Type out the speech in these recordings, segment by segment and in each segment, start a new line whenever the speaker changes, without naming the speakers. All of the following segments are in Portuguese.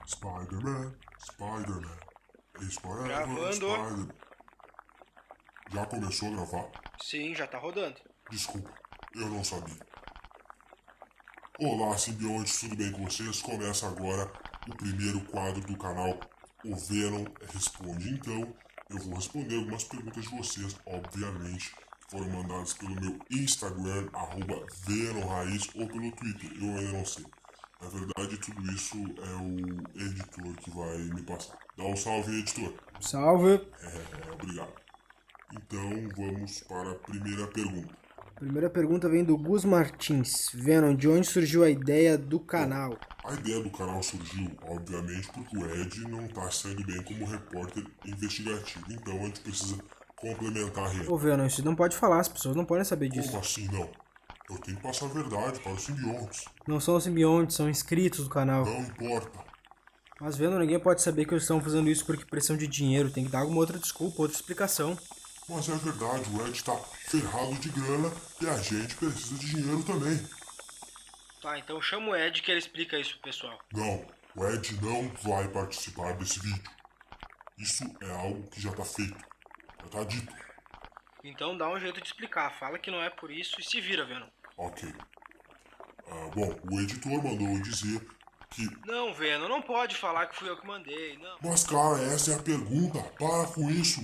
Spider-Man, Spider-Man, is forever
Gravando.
Spider-Man. Já começou a gravar?
Sim, já tá rodando.
Desculpa, eu não sabia. Olá, simbiontes, tudo bem com vocês? Começa agora o primeiro quadro do canal O Venom Responde. Então, eu vou responder algumas perguntas de vocês, obviamente, que foram mandadas pelo meu Instagram, @VenomRaiz, ou pelo Twitter, eu ainda não sei. Na verdade, tudo isso é o editor que vai me passar. Dá um salve, editor.
Salve.
Obrigado. Então, vamos para a primeira pergunta.
Primeira pergunta vem do Gus Martins. Venom, de onde surgiu a ideia do canal?
A ideia do canal surgiu, obviamente, porque o Ed não está saindo bem como repórter investigativo. Então a gente precisa complementar ele.
Ô Venom, isso não pode falar, as pessoas não podem saber disso.
Como assim não? Eu tenho que passar a verdade para os simbiontes.
Não são os simbiontes, são inscritos do canal.
Não importa.
Mas Venom, ninguém pode saber que eles estão fazendo isso porque precisam de dinheiro. Tem que dar alguma outra desculpa, outra explicação.
Mas é verdade, o Ed está ferrado de grana e a gente precisa de dinheiro também.
Tá, então chama o Ed que ele explica isso pro pessoal.
Não, o Ed não vai participar desse vídeo. Isso é algo que já está feito. Já está dito.
Então dá um jeito de explicar. Fala que não é por isso e se vira, Venom.
Ok. Bom, o editor mandou dizer que...
Não, Venom, não pode falar que fui eu que mandei, não.
Mas cara, essa é a pergunta. Para com isso.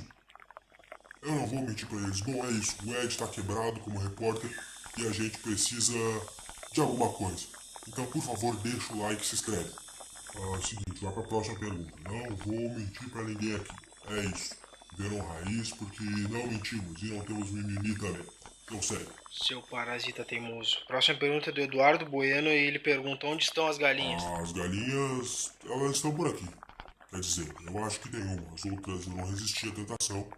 Eu não vou mentir pra eles. Bom, é isso. O Ed tá quebrado como repórter e a gente precisa de alguma coisa. Então, por favor, deixa o like e se inscreve. Seguinte, vai pra próxima pergunta. Não vou mentir pra ninguém aqui. É isso. Venom raiz porque não mentimos e não temos mimimi também. Então, sério.
Seu parasita teimoso. Próxima pergunta é do Eduardo Bueno e ele pergunta onde estão as galinhas.
As galinhas, elas estão por aqui. Quer dizer, eu acho que tem uma. As outras eu não resisti à tentação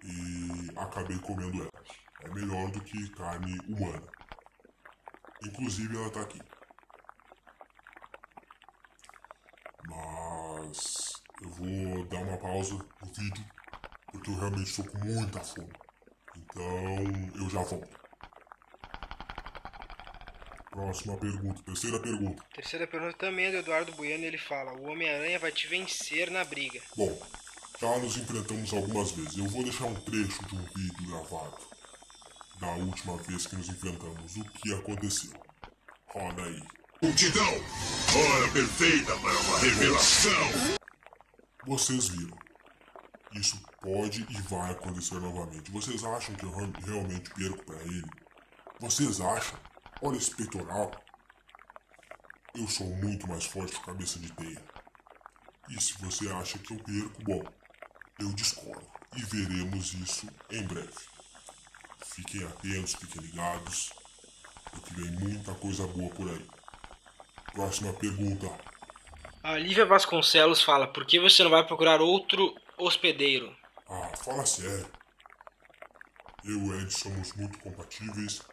e acabei comendo elas. É melhor do que carne humana. Inclusive ela tá aqui. Mas eu vou dar uma pausa no vídeo porque eu realmente estou com muita fome. Então eu já volto. Próxima pergunta, terceira pergunta.
Terceira pergunta também é do Eduardo Bueno e ele fala: o Homem-Aranha vai te vencer na briga.
Bom, já nos enfrentamos algumas vezes. Eu vou deixar um trecho de um vídeo gravado da última vez que nos enfrentamos. O que aconteceu? Roda aí.
Multidão! Hora perfeita para uma revelação!
Vocês viram. Isso pode e vai acontecer novamente. Vocês acham que eu realmente perco pra ele? Vocês acham? Olha esse peitoral. Eu sou muito mais forte que cabeça de teia. E se você acha que eu perco, bom, eu discordo. E veremos isso em breve. Fiquem atentos, fiquem ligados, porque vem muita coisa boa por aí. Próxima pergunta.
A Lívia Vasconcelos fala: por que você não vai procurar outro hospedeiro?
Fala sério. Eu e o Ed somos muito compatíveis.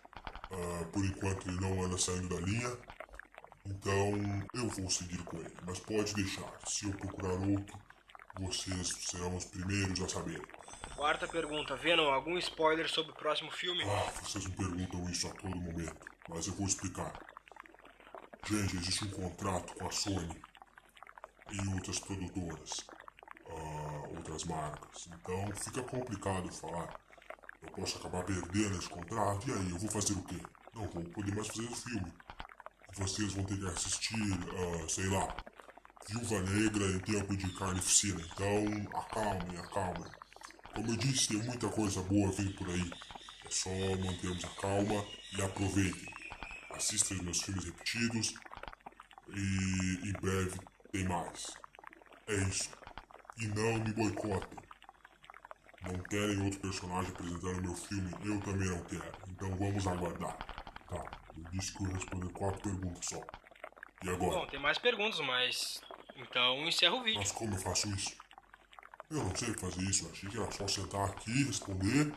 Por enquanto ele não anda saindo da linha. Então eu vou seguir com ele. Mas pode deixar. Se eu procurar outro, vocês serão os primeiros a saberem.
Quarta pergunta: Venom, algum spoiler sobre o próximo filme?
Vocês me perguntam isso a todo momento. Mas eu vou explicar. Gente, existe um contrato com a Sony e outras produtoras. Outras marcas. Então fica complicado falar. Eu posso acabar perdendo esse contrato. E aí, eu vou fazer o quê? Não vou poder mais fazer o filme. Vocês vão ter que assistir, sei lá, Viúva Negra em tempo de carnificina. Então, acalmem, acalmem. Como eu disse, tem muita coisa boa vindo por aí. É só mantermos a calma e aproveitem. Assistam os meus filmes repetidos e em breve tem mais. É isso. E não me boicotem. Não querem outro personagem apresentando meu filme? Eu também não quero. Então vamos aguardar. Tá, eu disse que eu ia responder 4 perguntas só. E agora?
Bom, tem mais perguntas, mas. Então encerra o vídeo.
Mas como eu faço isso? Eu não sei fazer isso. Eu achei que era só sentar aqui, responder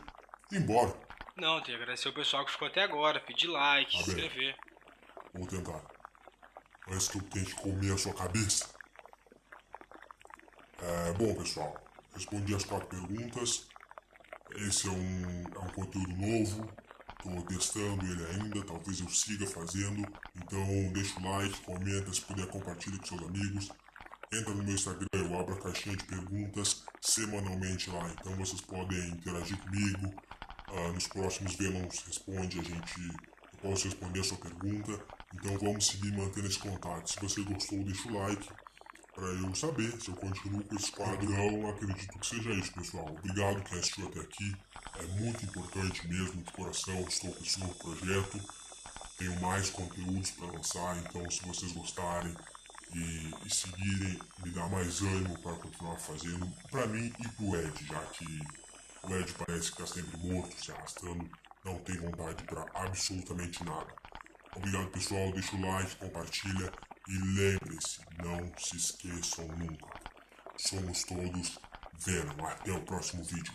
e ir embora.
Não, tem que agradecer o pessoal que ficou até agora, pedir like,
Tá
se
bem.
inscrever.
Vou tentar. Antes que eu tente comer a sua cabeça. Bom, pessoal. Respondi as 4 perguntas. Esse é um conteúdo novo. Estou testando ele ainda. Talvez eu siga fazendo. Então deixa o like, comenta, se puder compartilha com seus amigos. Entra no meu Instagram, eu abro a caixinha de perguntas semanalmente lá. Então vocês podem interagir comigo. Nos próximos Venoms Responde, eu posso responder a sua pergunta. Então vamos seguir mantendo esse contato. Se você gostou, deixa o like para eu saber se eu continuo com esse quadro. Eu acredito que seja isso, pessoal. Obrigado quem assistiu até aqui. É muito importante mesmo, de coração. Estou com esse novo projeto. Tenho mais conteúdos para lançar, então se vocês gostarem e seguirem, me dá mais ânimo para continuar fazendo, para mim e pro Ed, já que o Ed parece que está sempre morto, se arrastando, não tem vontade para absolutamente nada. Obrigado, pessoal, deixa o like, compartilha e lembre-se, não se esqueçam nunca, somos todos Venom. Até o próximo vídeo.